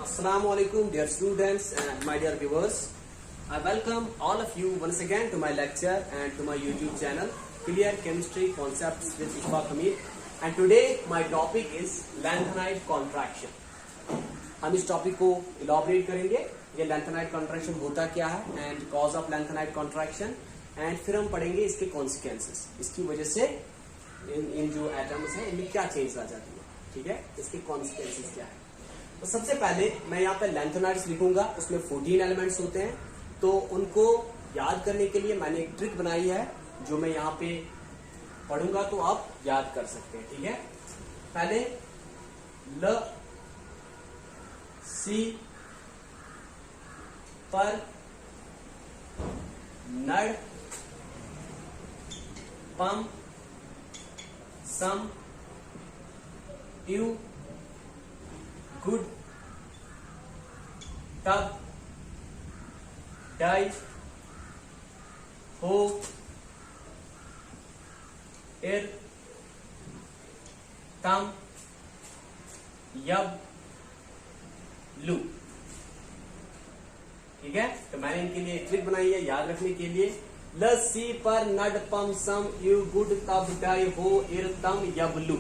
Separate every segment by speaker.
Speaker 1: Assalamu alaikum dear students and my dear viewers. I welcome all of you once again to my lecture and to my YouTube channel Clear Chemistry Concepts with Ishfaq Hamid. And today my topic is lanthanide contraction. हम इस topic को इलॉबरेट करेंगे, ये lanthanide contraction होता क्या है and cause of lanthanide contraction, and फिर हम पढ़ेंगे इसके कॉन्सिक्वेंसेस, इसकी वजह से इन जो एटम्स हैं इनमें क्या चेंज आ जाती है, ठीक है, इसके कॉन्सिक्वेंसेस क्या है। तो सबसे पहले मैं यहाँ पे लैंथेनाइड्स लिखूंगा, उसमें 14 एलिमेंट्स होते हैं, तो उनको याद करने के लिए मैंने एक ट्रिक बनाई है जो मैं यहाँ पे पढ़ूंगा तो आप याद कर सकते हैं, ठीक है। पहले ल सी पर नड पम सम यू गुड तब डाई हो एर तम यब लू, ठीक है। तो मैंने इनके लिए ट्रिक बनाई है याद रखने के लिए। ल सी पर नड पम सम यू गुड तब डाई हो एर तम यब लू,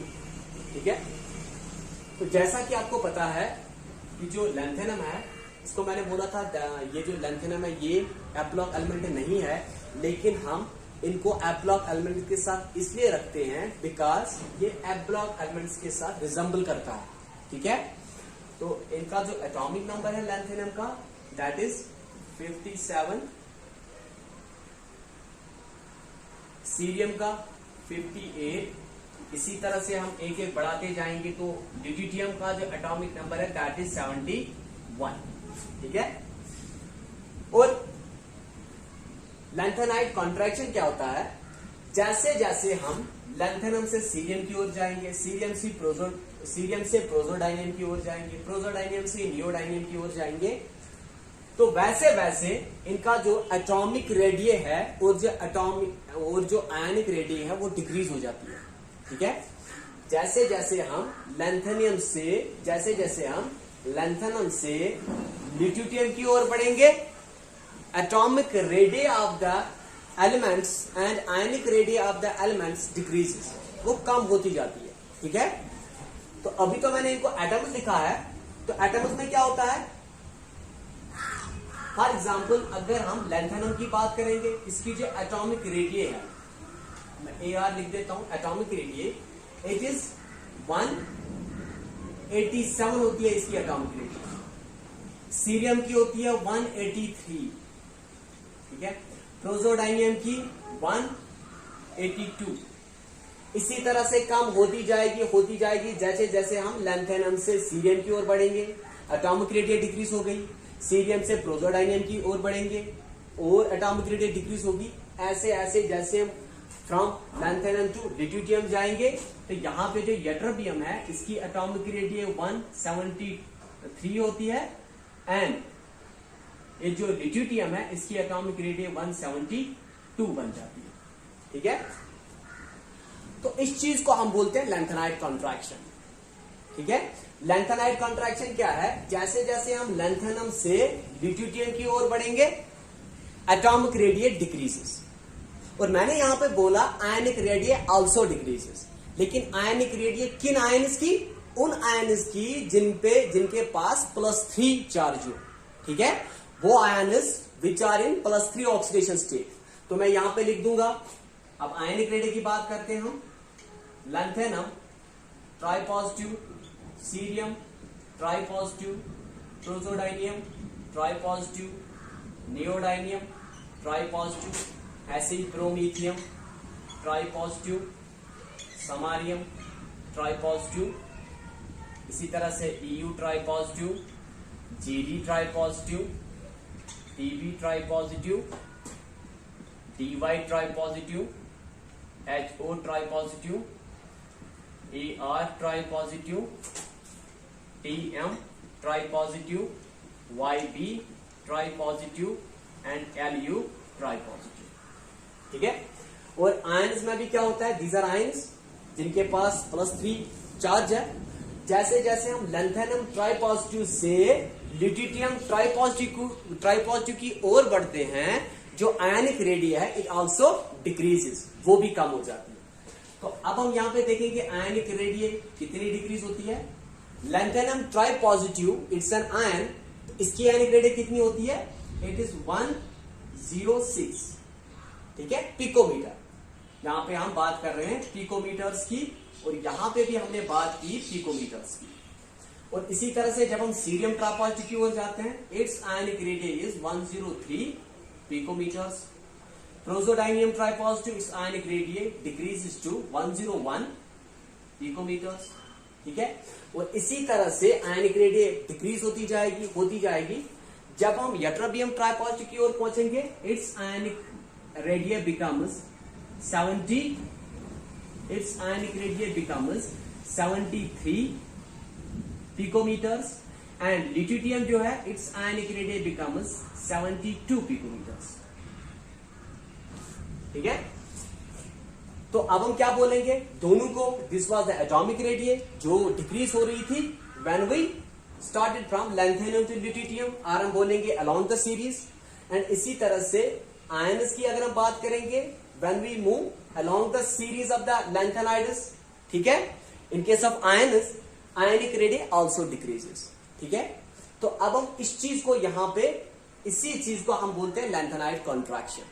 Speaker 1: ठीक है। तो जैसा कि आपको पता है कि जो लैंथेनम है इसको मैंने बोला था, ये जो लैंथेनम है ये एप्लॉक एलिमेंट नहीं है, लेकिन हम इनको एप्लॉक एलिमेंट के साथ इसलिए रखते हैं बिकॉज ये एप्लॉक एलिमेंट्स के साथ रिजेंबल करता है, ठीक है। तो इनका जो एटॉमिक नंबर है लैंथेनम का दैट इज 57, सीरियम का 58, इसी तरह से हम एक एक बढ़ाते जाएंगे तो ड्यूटेरियम का जो एटॉमिक नंबर है दैट इज 71, ठीक है। और लैंथेनाइड कॉन्ट्रैक्शन क्या होता है, जैसे जैसे हम लैंथेनम से सीरियम की ओर जाएंगे, सीरियम से प्रोजोडाइनियम की ओर जाएंगे, प्रोजोडाइनियम से नियोडाइनियम की ओर जाएंगे, तो वैसे वैसे इनका जो एटॉमिक रेडिय है और जो आयनिक रेडिय है वो डिक्रीज हो जाती है, ठीक है। जैसे जैसे हम लैंथेनम से ल्यूटेरियम की ओर बढ़ेंगे, atomic radio of the elements and ionic radio of the elements decreases, वो कम होती जाती है, ठीक है। तो अभी तो मैंने इनको एटम्स लिखा है, तो एटम्स में क्या होता है, फॉर एग्जाम्पल अगर हम लैंथेनम की बात करेंगे, इसकी जो एटॉमिक रेडिय है, मैं AR लिख देता हूं, एटॉमिक रेडिय इट इज 187 होती है इसकी एटॉमिक रेडिय। सीरियम की होती है 183, ठीक है। प्रोजोडाइनियम की 182, इसी तरह से कम होती जाएगी जैसे जैसे हम लैंथेनम से सीरियम की ओर बढ़ेंगे, एटॉमिक रेडिय डिक्रीज हो गई, सीरियम से प्रोजोडाइनियम की ओर बढ़ेंगे और एटॉमिक रेडिय डिक्रीज होगी, ऐसे ऐसे जैसे हम फ्रॉम लैंथेनम टू ड्यूटेरियम जाएंगे, तो यहाँ पे जो यट्रोपियम है इसकी एटॉमिक रेडिय 173 होती है, एंड ये जो ड्यूटेरियम है इसकी एटॉमिक रेडिय 172 बन जाती है, ठीक है। तो इस चीज को हम बोलते हैं लैंथेनाइड कॉन्ट्रैक्शन, ठीक है। लैंथेनाइड कॉन्ट्रैक्शन क्या है, जैसे जैसे हम लैंथेनम से ड्यूटेरियम की ओर बढ़ेंगे एटॉमिक रेडिय डिक्रीजेस, और मैंने यहां पे बोला आयनिक रेडिय आल्सो डिक्रीजेस, लेकिन आयनिक रेडिय किन आयन्स की, उन आयन्स की जिनके पास +3 चार्ज हो, ठीक है, वो ions which are in +3 oxidation state. तो मैं यहां पे लिख दूंगा, अब आयनिक रेडिय की बात करते हैं हम, lanthanum tripositive, cerium tripositive, praseodymium tripositive, neodymium tripositive, ऐसे ही promethium tripositive, samarium tripositive, इसी तरह से EU tripositive, GD tripositive, TB tripositive, DY tripositive, HO tripositive, AR tripositive, TM tripositive, YB tripositive and LU tripositive, ठीक है। और ions में भी क्या होता है, दीज आर आयन्स जिनके पास +3 charge है, जैसे जैसे हम लैंथेनम ट्राइपॉजिटिव से ल्यूटिटियम ट्राइपॉजिटिव की ओर बढ़ते हैं, जो आयनिक रेडियस है इट आल्सो डिक्रीजेस, वो भी कम हो जाती है। तो अब हम यहां पे देखेंगे आयनिक रेडियस कितनी डिक्रीज होती है। लैंथेनम ट्राइपॉजिटिव इट्स एन आयन, इसकी आयनिक रेडियस कितनी होती है, इट इज 106, ठीक है, पिकोमीटर। यहां पे हम बात कर रहे हैं पिकोमीटर्स की, और यहां पे भी हमने बात की पिकोमीटर्स की। और इसी तरह से जब हम सीरियम ट्राइपॉजिटिव की ओर जाते हैं, its ionic radius is 103 picometres. Praseodymium tripositive, its ionic radius decreases to 101 picometres, ठीक है। और इसी तरह से आयनिक रेडियस डिक्रीज होती जाएगी। जब हम यट्रोबियम ट्राइपॉजिटिव की ओर पहुंचेंगे, its ionic radius becomes 73 picometres, and lutetium जो है its ionic radius becomes 72 picometres, ठीक है। तो अब हम क्या बोलेंगे दोनों को, this was the atomic radius जो डिक्रीज हो रही थी when we started from lanthanum to lutetium, और हम बोलेंगे अलोंग द सीरीज। एंड इसी तरह से आयन्स की अगर हम बात करेंगे, when we move along the series of the lanthanides, ठीक है, in case of ions ionic radius also decreases, ठीक है। तो अब हम इस चीज को यहां पे, इसी चीज को हम बोलते हैं लैंथेनाइड कॉन्ट्रैक्शन।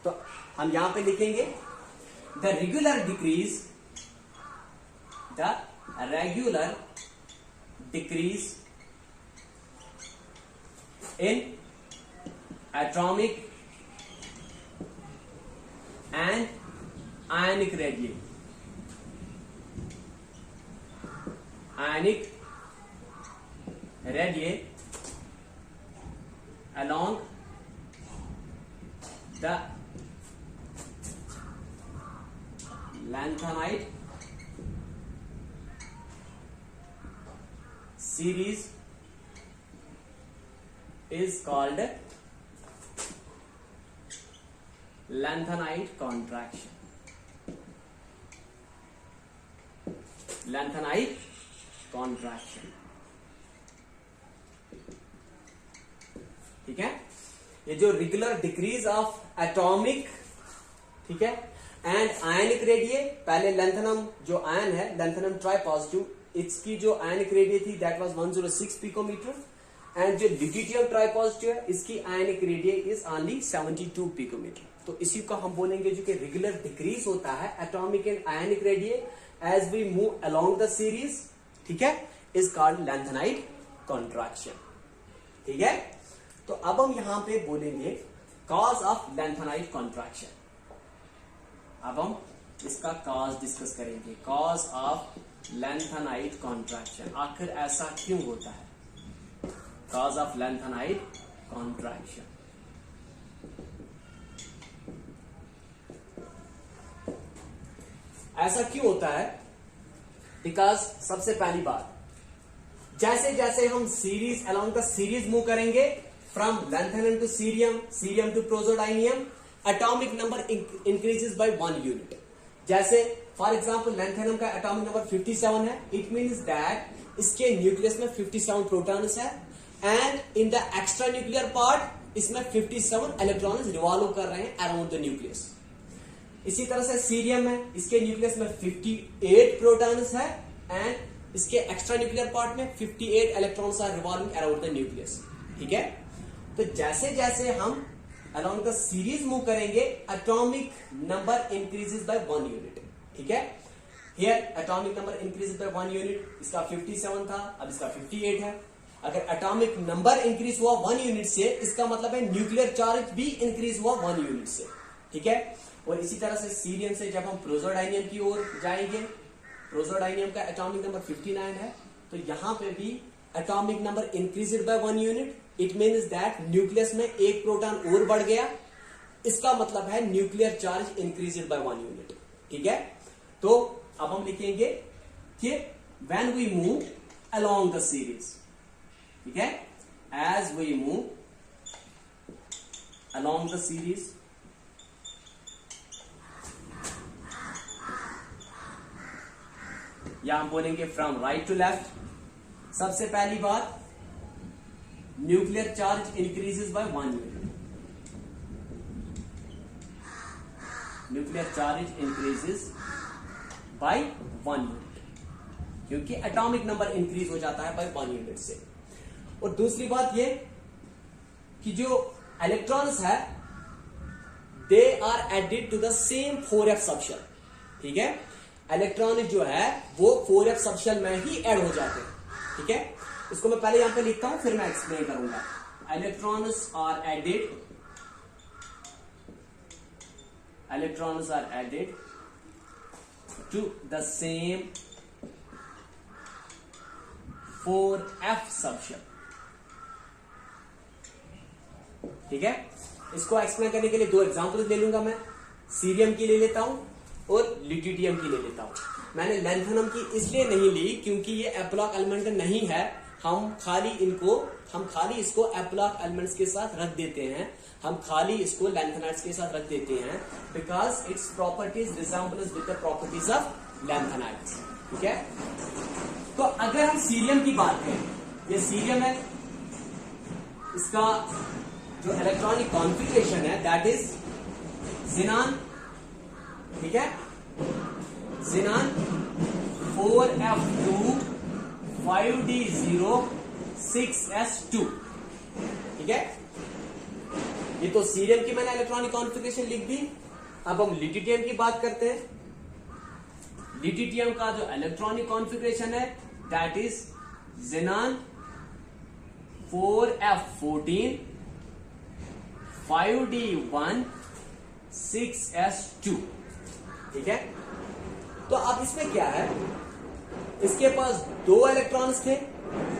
Speaker 1: तो हम यहां पे लिखेंगे the regular decrease in atomic and ionic radii, along the lanthanide series is called lanthanide contraction. Lanthanide contraction, ठीक है। ये जो रेगुलर डिक्रीज ऑफ एटॉमिक, ठीक है, एंड आयनिक रेडियस, पहले लैंथेनम जो आयन है लैंथेनम ट्राइपॉजिटिव, इसकी जो आयनिक रेडियस थी दैट वाज 106 पिकोमीटर, एंड जो ल्यूटिटियम ट्राइपॉजिटिव है इसकी ionic radius is only 72 picometre. तो इसी को हम बोलेंगे जो कि रेगुलर डिक्रीज होता है atomic and ionic radius as we move along the series, ठीक है, इज कॉल्ड लैंथेनाइड कॉन्ट्रैक्शन, ठीक है। तो अब हम यहां पे बोलेंगे कॉज ऑफ लैंथेनाइड कॉन्ट्रैक्शन। अब हम इसका कॉज डिस्कस करेंगे, कॉज ऑफ लैंथेनाइड कॉन्ट्रैक्शन, आखिर ऐसा क्यों होता है, कॉज ऑफ लैंथेनाइड कॉन्ट्रैक्शन। ऐसा क्यों होता है, बिकॉज सबसे पहली बात, जैसे जैसे हम series along the series move करेंगे from lanthanum to cerium, cerium to praseodymium, atomic number increases by 1 unit. जैसे फॉर एग्जांपल लैंथेनम का एटॉमिक नंबर 57 है, इट मींस दैट इसके न्यूक्लियस में 57 प्रोटॉन्स है, and in the extra nuclear part इसमें 57 electrons revolve कर रहे हैं अराउंड द न्यूक्लियस। इसी तरह से सीरियम में इसके न्यूक्लियस में 58 प्रोटॉन्स है, एंड इसके एक्स्ट्रा न्यूक्लियर पार्ट में 58 electrons are revolving around the nucleus, ठीक है। तो जैसे जैसे हम along the series मूव करेंगे, atomic number increases by 1 unit, ठीक है। Here atomic number increases by 1 unit, इसका 57 था, अब इसका 58 है। अगर atomic number increase हुआ 1 यूनिट से, इसका मतलब है न्यूक्लियर चार्ज भी इंक्रीज हुआ 1 यूनिट से, ठीक है। और इसी तरह से सीरियम से जब हम प्रोसोडाइनियम की ओर जाएंगे, प्रोसोडाइनियम का एटॉमिक नंबर 59 है, तो यहां पे भी atomic number increased by 1 unit, it means that nucleus में एक प्रोटॉन और बढ़ गया, इसका मतलब है nuclear charge increased by 1 unit, ठीक है। तो अब हम लिखेंगे कि when we move along the series, ठीक है, as we move along the series, या हम बोलेंगे फ्रॉम राइट टू लेफ्ट। सबसे पहली बात, nuclear charge increases by 1 unit. Nuclear charge increases by 1 unit, क्योंकि एटॉमिक नंबर इंक्रीज हो जाता है बाय 1 यूनिट से। और दूसरी बात ये कि जो इलेक्ट्रॉन्स है they are added to the same 4f subshell. ठीक है, इलेक्ट्रॉन जो है वो 4f सबशेल में ही ऐड हो जाते हैं। ठीक है, इसको मैं पहले यहां पे लिखता हूं, फिर मैं एक्सप्लेन करूंगा। Electrons are added to the same 4f subshell. ठीक है, इसको एक्सप्लेन करने के लिए 2 एग्जांपल्स ले लूंगा मैं। सीरियम की ले लेता हूं और लिटियम की ले लेता हूं। मैंने लैंथेनम की इसलिए नहीं ली क्योंकि ये एप्लॉक एलिमेंट नहीं है। हम खाली इसको एप्लॉक एलिमेंट्स के साथ रख देते हैं, हम खाली इसको लैंथेनाइड्स के साथ रख देते हैं, because its properties resembles with the properties of lanthanides. ठीक है, तो अगर हम सीरियम की बात करें, ये सीरियम है, इसका जो इलेक्ट्रॉनिक कॉन्फ़िगरेशन है दैट इज ज़ीनान। ठीक है, ज़ीनान 4f2 5d0 6s2। ठीक है, ये तो सीरियम की मैंने इलेक्ट्रॉनिक कॉन्फ़िगरेशन लिख दी। अब हम लिटियम की बात करते हैं। लिटियम का जो इलेक्ट्रॉनिक कॉन्फ़िगरेशन है that is xenon 4f14 5d1 6s2। ठीक है, तो अब इसमें क्या है, इसके पास 2 इलेक्ट्रॉन्स थे।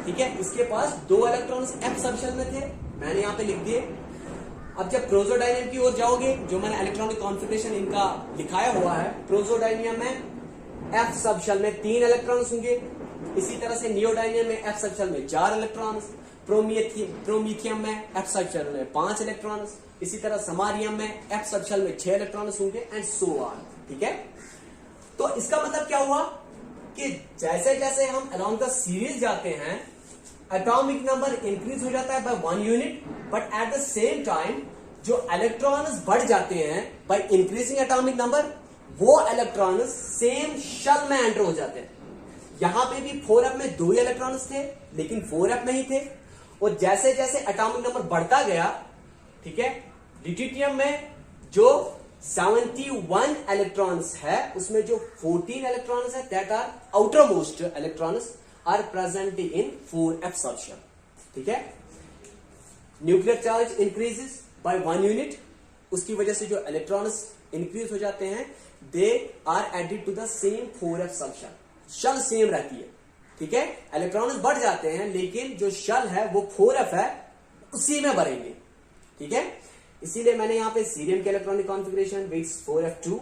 Speaker 1: ठीक है, इसके पास 2 इलेक्ट्रॉन्स f सबशेल में थे, मैंने यहां पे लिख दिए। अब जब प्रोसोडायनियम की ओर जाओगे, जो मैंने इलेक्ट्रॉनिक कॉन्फ़िगरेशन इनका दिखाया हुआ है, प्रोसोडायनियम में f सबशेल में 3 इलेक्ट्रॉन्स होंगे। इसी तरह से नियोडायनियम में f सबशेल में 4 इलेक्ट्रॉन्स, प्रोमीथियम में f सबशेल में 5 इलेक्ट्रॉन्स, इसी तरह समारियम में f सबशेल में 6 इलेक्ट्रॉन्स होंगे एंड सो ऑन। ठीक है, तो इसका मतलब क्या हुआ कि जैसे जैसे हम अलोंग द सीरीज जाते हैं, एटॉमिक नंबर इंक्रीज हो जाता है by 1 unit, but at the same time जो इलेक्ट्रॉन्स बढ़ जाते हैं बाय इंक्रीजिंग एटॉमिक नंबर, वो इलेक्ट्रॉन्स सेम शेल में एंटर हो जाते हैं। यहां पे भी 4f में 2 इलेक्ट्रॉन्स थे, लेकिन 4f नहीं थे। और जैसे जैसे एटॉमिक नंबर बढ़ता गया, ठीक है, लिटियम में जो 71 इलेक्ट्रॉन्स है, उसमें जो 14 इलेक्ट्रॉन्स है that are outermost electrons are present in 4f subshell. ठीक है, nuclear charge increases by 1 unit, उसकी वजह से जो इलेक्ट्रॉन्स इंक्रीज हो जाते हैं, they are added to the same 4f subshell. Shell same रहती है। ठीक है, इलेक्ट्रॉन्स बढ़ जाते हैं, लेकिन जो शेल है वो 4f है, उसी में भरेंगे। ठीक है, इसीलिए मैंने यहां पे सीरियम के electronic configuration with 4f2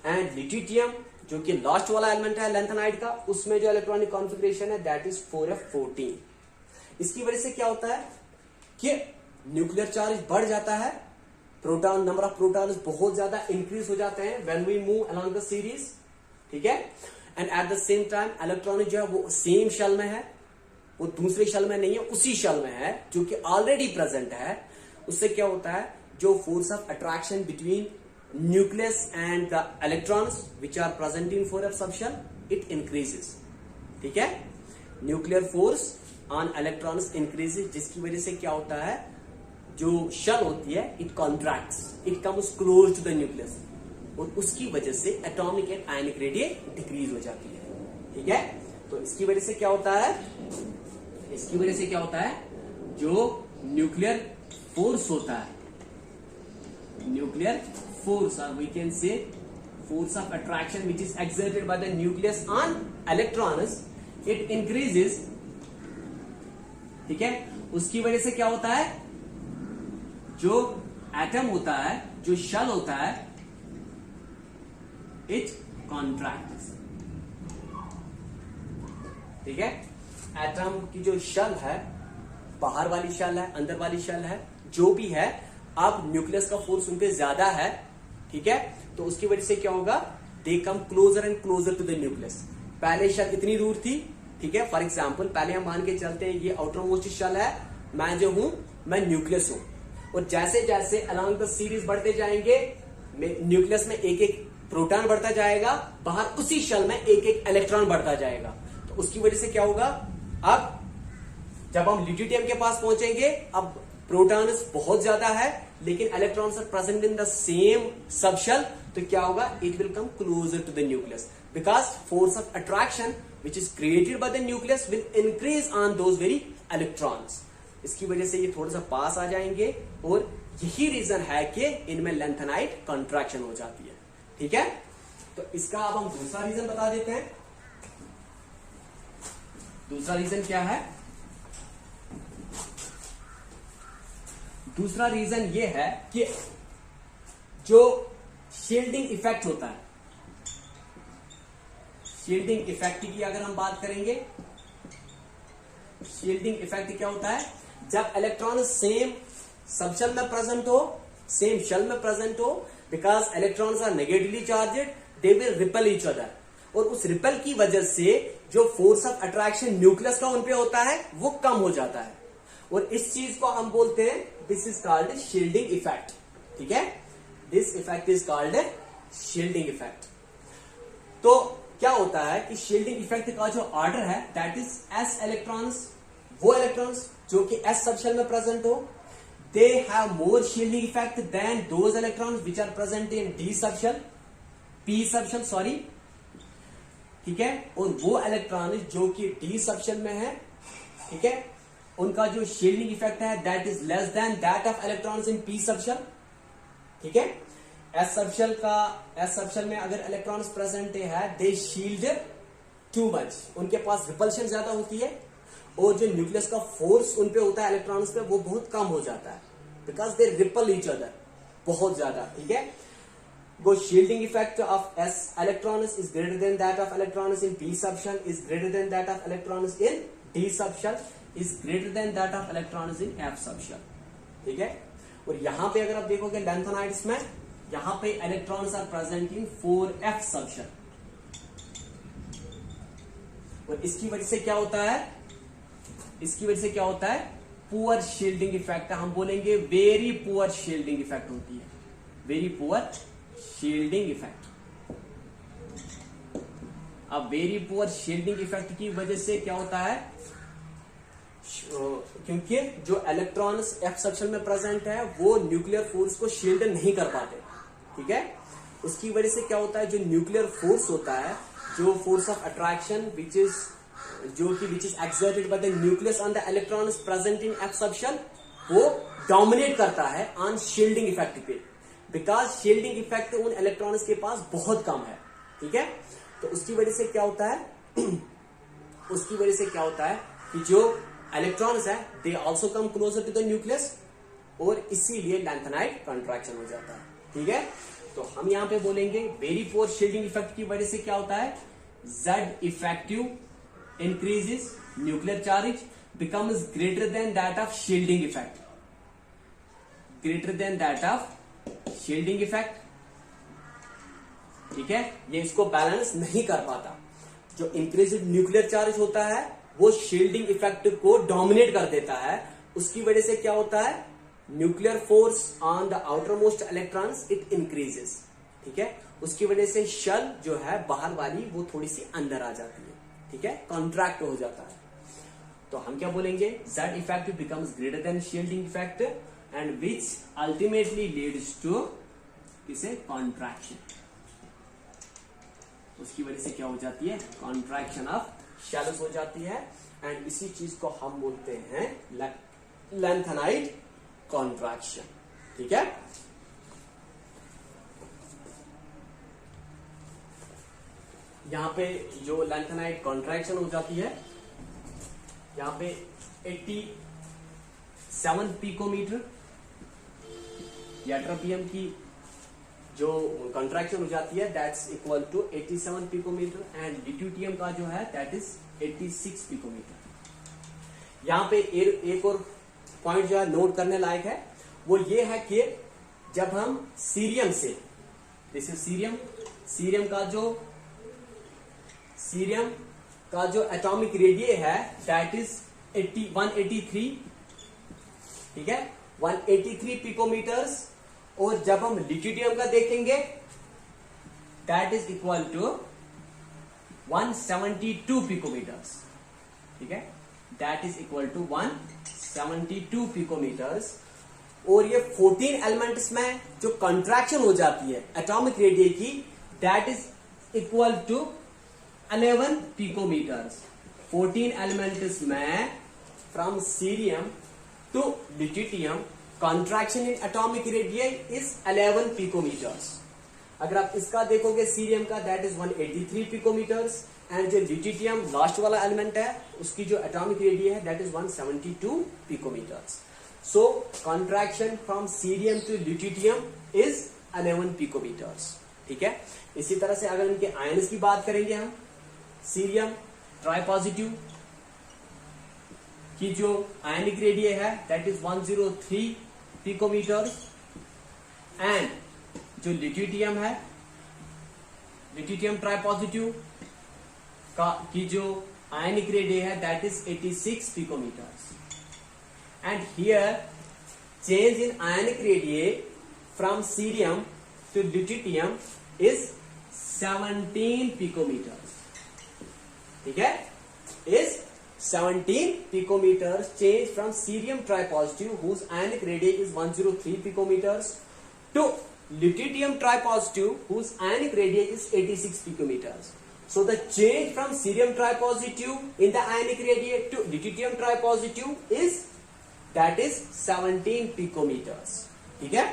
Speaker 1: and lithium जो कि लास्ट वाला एलिमेंट है लैंथेनाइड का, उसमें जो इलेक्ट्रॉनिक कॉन्फ़िगरेशन है दैट इज 4f14। इसकी वजह से क्या होता है कि न्यूक्लियर चार्ज बढ़ जाता है, प्रोटॉन नंबर ऑफ प्रोटॉन्स बहुत ज्यादा इंक्रीज हो जाते हैं when we move along the series. ठीक है, and at the same time electron जो है वो सेम शेल में है, वो दूसरे शेल में नहीं है, उसी शेल में है जो कि ऑलरेडी प्रेजेंट है। उससे क्या होता है, जो force of attraction between nucleus and the electrons which are present in 4f subshell, it increases. ठीक है, nuclear force on electrons increases, जिसकी वजह से क्या होता है, जो शेल होती है it contracts, it comes close to the nucleus, और उसकी वजह से atomic and ionic radius decrease हो जाती है। ठीक है, तो इसकी वजह से क्या होता है, इसकी वजह से क्या होता है, जो न्यूक्लियर फोर्स होता है, न्यूक्लियर फोर्स और we can say force of attraction which is exerted by the nucleus on electrons, it increases. ठीक है, उसकी वजह से क्या होता है, जो एटम होता है, जो शेल होता है, इट कॉन्ट्रैक्ट्स। ठीक है, एटम की जो शेल है, बाहर वाली शेल है, अंदर वाली शेल है, जो भी है, अब न्यूक्लियस का फोर्स उनपे ज्यादा है। ठीक है, तो उसकी वजह से क्या होगा, they come closer and closer to the nucleus. पहले शेल इतनी दूर थी, ठीक है। फॉर एग्जाम्पल पहले हम मान के चलते हैं ये आउटर मोस्ट शेल है, मैं जो हूं मैं न्यूक्लियस हूं, और जैसे जैसे अलोंग द सीरीज बढ़ते जाएंगे न्यूक्लियस में एक एक प्रोटॉन बढ़ता जाएगा, बाहर उसी शेल में एक एक इलेक्ट्रॉन बढ़ता जाएगा। तो उसकी वजह से क्या होगा, अब जब हम ल्यूटियम के पास पहुंचेंगे, अब प्रोटॉन्स बहुत ज्यादा है लेकिन electrons are present in the same subshell, तो क्या होगा, it will come closer to the nucleus because force of attraction which is created by the nucleus will increase on those very electrons. इसकी वजह से ये थोड़ा सा पास आ जाएंगे, और यही रीजन है कि इनमें लेंथेनाइट कॉन्ट्रैक्शन हो जाती है, ठीक है। तो इसका अब हम दूसरा रीजन बता देते हैं। दूसरा रीजन क्या है, दूसरा रीजन ये है कि जो शील्डिंग इफेक्ट होता है, शील्डिंग इफेक्ट की अगर हम बात करेंगे, शील्डिंग इफेक्ट क्या होता है, जब इलेक्ट्रॉन सेम सबशेल में प्रेजेंट हो, सेम शेल में प्रेजेंट हो, because electrons are negatively charged, they will repel each other, और उस रिपेल की वजह से जो फोर्स ऑफ अट्रैक्शन न्यूक्लियस का उन पे होता है वो कम हो जाता है, और इस चीज को हम बोलते हैं, this is called shielding effect, ठीक है। This effect is called shielding effect. तो क्या होता है कि शील्डिंग इफेक्ट का जो ऑर्डर है दैट इज एस इलेक्ट्रॉन्स, वो इलेक्ट्रॉन्स जो कि एस सबशेल में प्रेजेंट हो, they have more shielding effect than those electrons which are present in d subshell, p subshell sorry, ठीक है। और वो इलेक्ट्रॉन जो कि डी सबशेल में है, ठीक है, उनका जो शील्डिंग इफेक्ट है that is less than that of electrons in P subshell, ठीक है। एस सबशेल में अगर इलेक्ट्रॉन्स प्रेजेंट है दे शील्ड टू मच, उनके पास रिपल्शन ज्यादा होती है, और जो न्यूक्लियस का फोर्स उन पे होता है इलेक्ट्रॉन्स पे वो बहुत कम हो जाता है, because they ripple each other बहुत ज्यादा, ठीक है। वो shielding effect of S electrons is greater than that of electrons in P subshell, is greater than that of electrons in d subshell, is greater than that of electrons in F subshell, ठीक है। और यहां पे अगर आप देखोगे lanthanides में, यहां पे electrons are present in 4f subshell, और इसकी वजह से क्या होता है, इसकी वजह से क्या होता है, पुअर शील्डिंग इफेक्ट, हम बोलेंगे वेरी पुअर शील्डिंग इफेक्ट होती है, वेरी पुअर शील्डिंग इफेक्ट। अब वेरी पुअर शील्डिंग इफेक्ट की वजह से क्या होता है, क्योंकि जो इलेक्ट्रॉन्स एफ सबशेल में प्रेजेंट है वो न्यूक्लियर फोर्स को शील्ड नहीं कर पाते, ठीक है। उसकी वजह से क्या होता है, जो न्यूक्लियर फोर्स होता है, जो force of attraction which is exerted by the nucleus on the electrons present in F subshell, वो डोमिनेट करता है ऑन शील्डिंग इफेक्ट पे, बिकॉज शील्डिंग इफेक्ट उन इलेक्ट्रॉन्स के पास बहुत कम है, ठीक है। तो उसकी वजह से क्या होता है उसकी वजह से क्या होता है कि जो इलेक्ट्रॉन्स है they also come closer to the nucleus, और इसीलिए लैंथेनाइट कॉन्ट्रैक्शन हो जाता है, ठीक है। तो हम यहां पे बोलेंगे वेरी पुअर शील्डिंग इफेक्ट की वजह से क्या होता है, Z effective increases, nuclear charge becomes greater than that of shielding effect, greater than that of shielding effect, ठीक है। ये इसको बैलेंस नहीं कर पाता, जो इंक्रीज न्यूक्लियर चार्ज होता है वो शील्डिंग इफेक्ट को डोमिनेट कर देता है, उसकी वजह से क्या होता है, nuclear force on the outer most electrons it increases, ठीक है। उसकी वजह से शेल जो है बाहर वाली वो थोड़ी सी अंदर आ जाती है, ठीक है, कॉन्ट्रैक्ट हो जाता है। तो हम क्या बोलेंगे, Z effect becomes greater than shielding effect and which ultimately leads to किसे, कॉन्ट्रैक्शन। उसकी वजह से क्या हो जाती है, कॉन्ट्रैक्शन ऑफ शेल्स हो जाती है, एंड इसी चीज को हम बोलते हैं लैंथेनाइट कॉन्ट्रैक्शन, ठीक है। यहां पे जो लैंथेनाइट कॉन्ट्रैक्शन हो जाती है, यहां पे 87 पिकोमीटर या ट्रपीएम की जो कॉन्ट्रैक्शन हो जाती है that's equal to 87 picometre, and deuterium का जो है दैट इज 86 पिकोमीटर। यहां पे एक और पॉइंट जो है नोट करने लायक है, वो ये है कि जब हम सीरियम से, जैसे सीरियम का जो सीरियम का जो एटॉमिक रेडियस है दैट इज 183, ठीक है, 183 पिकोमीटर्स। और जब हम लिथियम का देखेंगे that is equal to 172 picometres, ठीक है, that is equal to 172 picometres. और ये 14 एलिमेंट्स में जो कंट्रैक्शन हो जाती है एटॉमिक रेडियस की that is equal to 11 picometres. 14 elements में from cerium to lithium contraction in atomic radius is 11 picometres. अगर आप इसका देखोगे सीरियम का दैट इज 183 पिकोमीटर्स एंड जो लिथियम लास्ट वाला एलिमेंट है उसकी जो एटॉमिक रेडियस है that is 172 picometres. So contraction from cerium to lithium is 11 picometres, ठीक है। इसी तरह से अगर इनके आयन्स की बात करेंगे हम, सीरियम ट्राई पॉजिटिव की जो आयनिक रेडियस है दैट इज 103 पिकोमीटर्स एंड जो लिथियम है, लिथियम ट्राई पॉजिटिव की जो आयनिक रेडियस है that is 86 picometers. And here change in ionic radius from cerium to lithium is 17 picometers, ठीक है, is 17 picometers change from cerium tripositive whose ionic radius is 103 picometers to lutetium tripositive whose ionic radius is 86 picometers. So the change from cerium tripositive in the ionic radius to lutetium tripositive is that is 17 picometers, ठीक है।